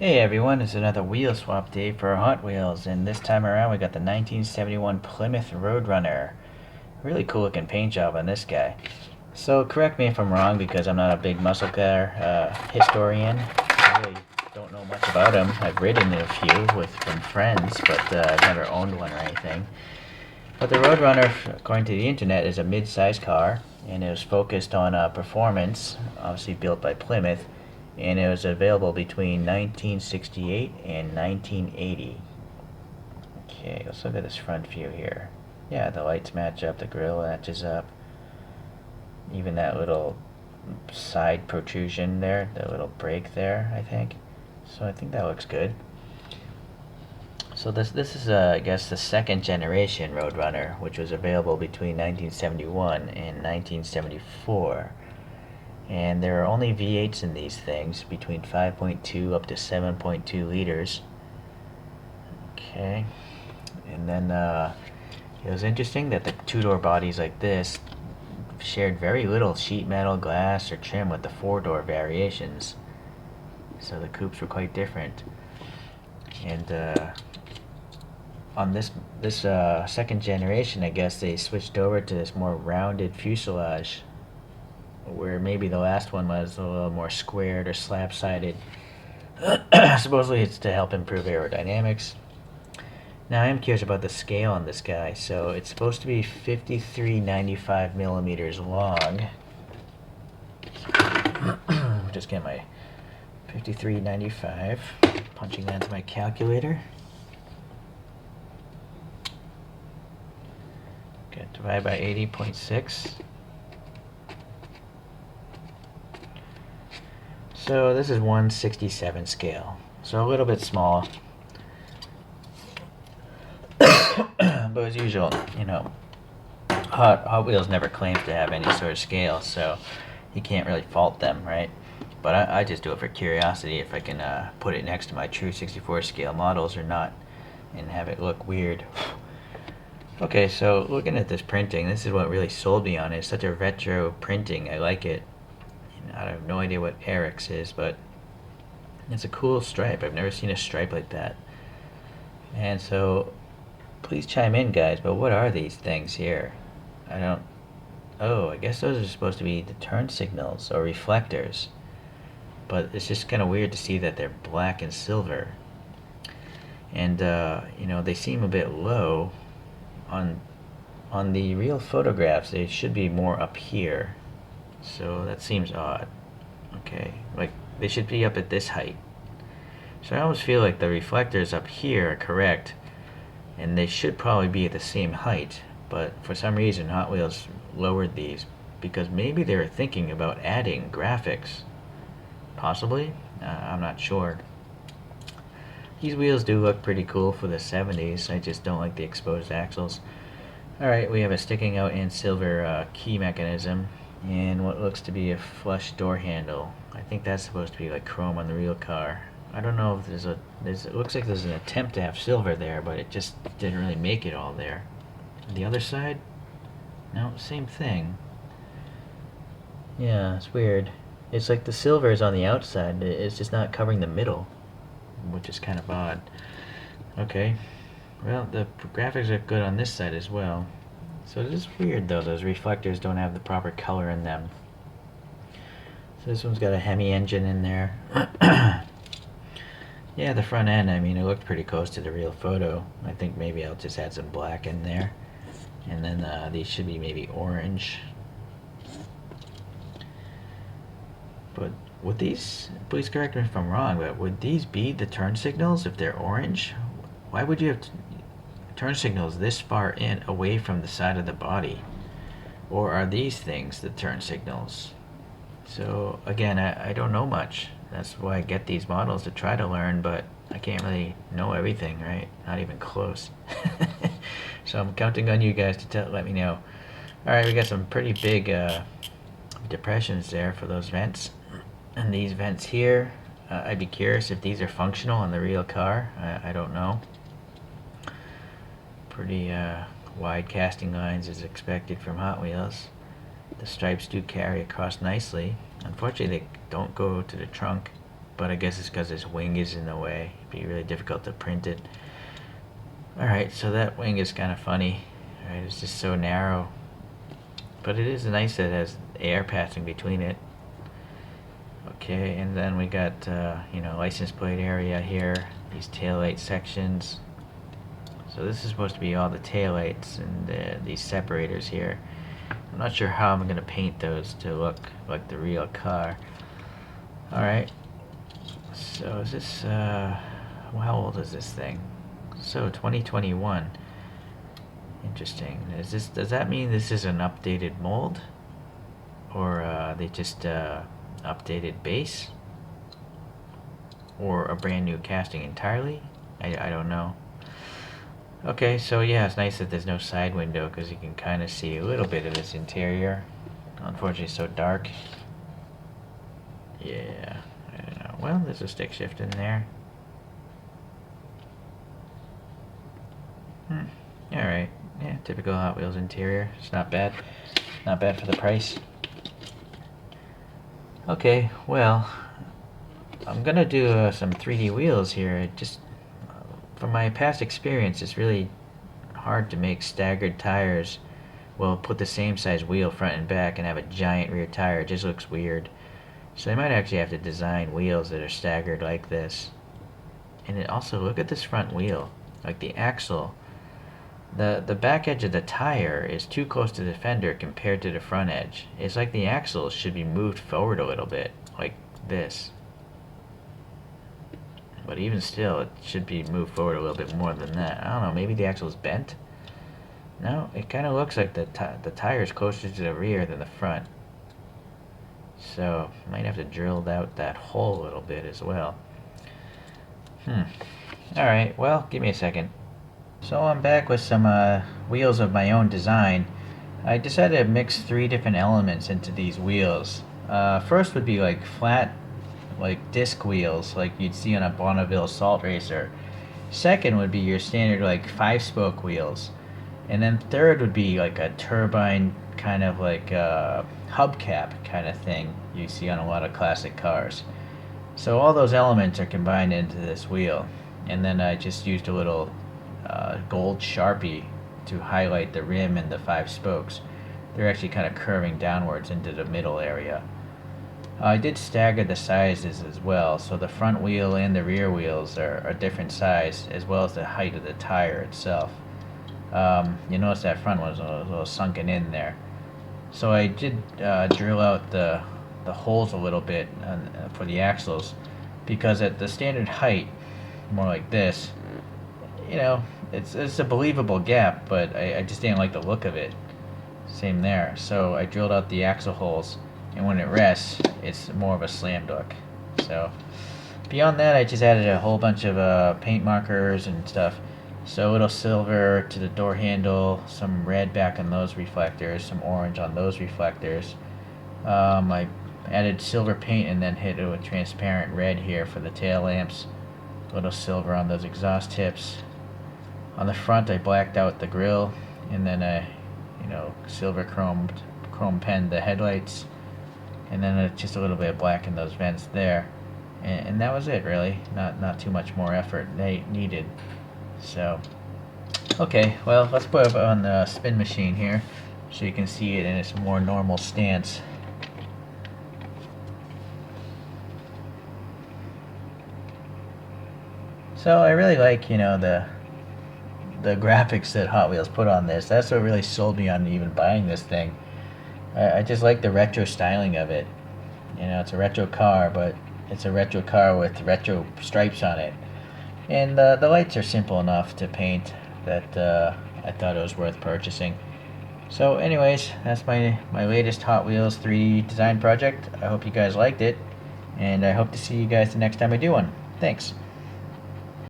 Hey everyone, it's another wheel swap day for Hot Wheels, and this time around we got the 1971 Plymouth Roadrunner. Really cool looking paint job on this guy. So correct me if I'm wrong because I'm not a big muscle car historian. I really don't know much about him. I've ridden a few from friends, but I've never owned one or anything. But the Roadrunner, according to the internet, is a mid-size car, and it was focused on performance, obviously built by Plymouth, and it was available between 1968 and 1980. Okay, let's look at this front view here. Yeah, the lights match up, the grille matches up, even that little side protrusion there, the little break there, I think. So I think that looks good. So this is I guess the second generation Roadrunner, which was available between 1971 and 1974. And there are only V8s in these things, between 5.2 up to 7.2 liters. Okay, and then it was interesting that the two-door bodies like this shared very little sheet metal, glass, or trim with the four-door variations. So the coupes were quite different. And on this second generation, I guess they switched over to this more rounded fuselage, where maybe the last one was a little more squared or slab-sided. Supposedly it's to help improve aerodynamics. Now I am curious about the scale on this guy. So it's supposed to be 5395 millimeters long. Just get my 5395, punching that into my calculator. Okay, divide by 80.6. So this is 167 scale, so a little bit small. But as usual, Hot Wheels never claims to have any sort of scale, so you can't really fault them, right? But I just do it for curiosity, if I can put it next to my true 64 scale models or not, and have it look weird. Okay, so looking at this printing, this is what really sold me on it. It's such a retro printing. I like it. I have no idea what Eric's is, but it's a cool stripe. I've never seen a stripe like that. And so, please chime in, guys, but what are these things here? I don't... Oh, I guess those are supposed to be the turn signals or reflectors. But it's just kind of weird to see that they're black and silver. And, they seem a bit low. On the real photographs, they should be more up here. So that seems odd. Okay, like they should be up at this height. So I always feel like the reflectors up here are correct, and they should probably be at the same height, but for some reason Hot Wheels lowered these, because maybe they were thinking about adding graphics. Possibly? I'm not sure. These wheels do look pretty cool for the 70s, I just don't like the exposed axles. Alright, we have a sticking out in silver key mechanism, and what looks to be a flush door handle. I think that's supposed to be like chrome on the real car. I don't know if it looks like there's an attempt to have silver there, but it just didn't really make it all there. The other side? No, same thing. Yeah, it's weird. It's like the silver is on the outside, it's just not covering the middle, which is kind of odd. Okay, well, the graphics are good on this side as well. So it is weird though, those reflectors don't have the proper color in them. So this one's got a Hemi engine in there. Yeah, the front end, I mean, it looked pretty close to the real photo. I think maybe I'll just add some black in there. And then these should be maybe orange. But would these, please correct me if I'm wrong, but would these be the turn signals if they're orange? Why would you have turn signals this far in away from the side of the body? Or are these things the turn signals? So again, I don't know much. That's why I get these models, to try to learn, but I can't really know everything, right? Not even close. So I'm counting on you guys to let me know. Alright, we got some pretty big depressions there for those vents. And these vents here, I'd be curious if these are functional on the real car. I don't know. Pretty wide casting lines as expected from Hot Wheels. The stripes do carry across nicely. Unfortunately, they don't go to the trunk, but I guess it's because this wing is in the way. It'd be really difficult to print it. Alright, so that wing is kind of funny. Alright, it's just so narrow. But it is nice that it has air passing between it. Okay, and then we got, license plate area here. These taillight sections. So this is supposed to be all the taillights and these separators here. I'm not sure how I'm going to paint those to look like the real car. Alright, so is this, how old is this thing? So 2021. Interesting. Does that mean this is an updated mold? Or they just updated base? Or a brand new casting entirely? I don't know. Okay, so yeah, it's nice that there's no side window because you can kind of see a little bit of this interior. Unfortunately, it's so dark. Yeah, I don't know. Well, there's a stick shift in there. Alright, yeah, typical Hot Wheels interior. It's not bad. Not bad for the price. Okay, well, I'm gonna do some 3D wheels here. From my past experience, it's really hard to make staggered tires. Well, put the same size wheel front and back and have a giant rear tire. It just looks weird. So I might actually have to design wheels that are staggered like this. And it also, look at this front wheel. Like the axle. The back edge of the tire is too close to the fender compared to the front edge. It's like the axle should be moved forward a little bit. Like this. But even still, it should be moved forward a little bit more than that. I don't know, maybe the axle is bent? No, it kind of looks like the tire is closer to the rear than the front. So, might have to drill out that hole a little bit as well. Alright, well, give me a second. So I'm back with some wheels of my own design. I decided to mix 3 different elements into these wheels. First would be like flat, like disc wheels like you'd see on a Bonneville Salt Racer. Second would be your standard like 5-spoke wheels. And then third would be like a turbine kind of like hubcap kind of thing you see on a lot of classic cars. So all those elements are combined into this wheel. And then I just used a little gold Sharpie to highlight the rim and the 5 spokes. They're actually kind of curving downwards into the middle area. I did stagger the sizes as well, so the front wheel and the rear wheels are a different size, as well as the height of the tire itself. You notice that front one was a little sunken in there. So I did drill out the holes a little bit for the axles, because at the standard height, more like this, it's a believable gap, but I just didn't like the look of it. Same there. So I drilled out the axle holes, and when it rests, it's more of a slam dunk. So beyond that, I just added a whole bunch of paint markers and stuff. So it'll silver to the door handle, some red back on those reflectors, some orange on those reflectors. I added silver paint and then hit it with transparent red here for the tail lamps. A little silver on those exhaust tips. On the front, I blacked out the grille, and then I, silver chrome penned the headlights, and then just a little bit of black in those vents there, and that was it really. Not too much more effort needed. So, okay, well, let's put it on the spin machine here, so you can see it in its more normal stance. So I really like, the graphics that Hot Wheels put on this. That's what really sold me on even buying this thing. I just like the retro styling of it. It's a retro car, but it's a retro car with retro stripes on it. And the lights are simple enough to paint that I thought it was worth purchasing. So anyways, that's my latest Hot Wheels 3D design project. I hope you guys liked it, and I hope to see you guys the next time I do one. Thanks.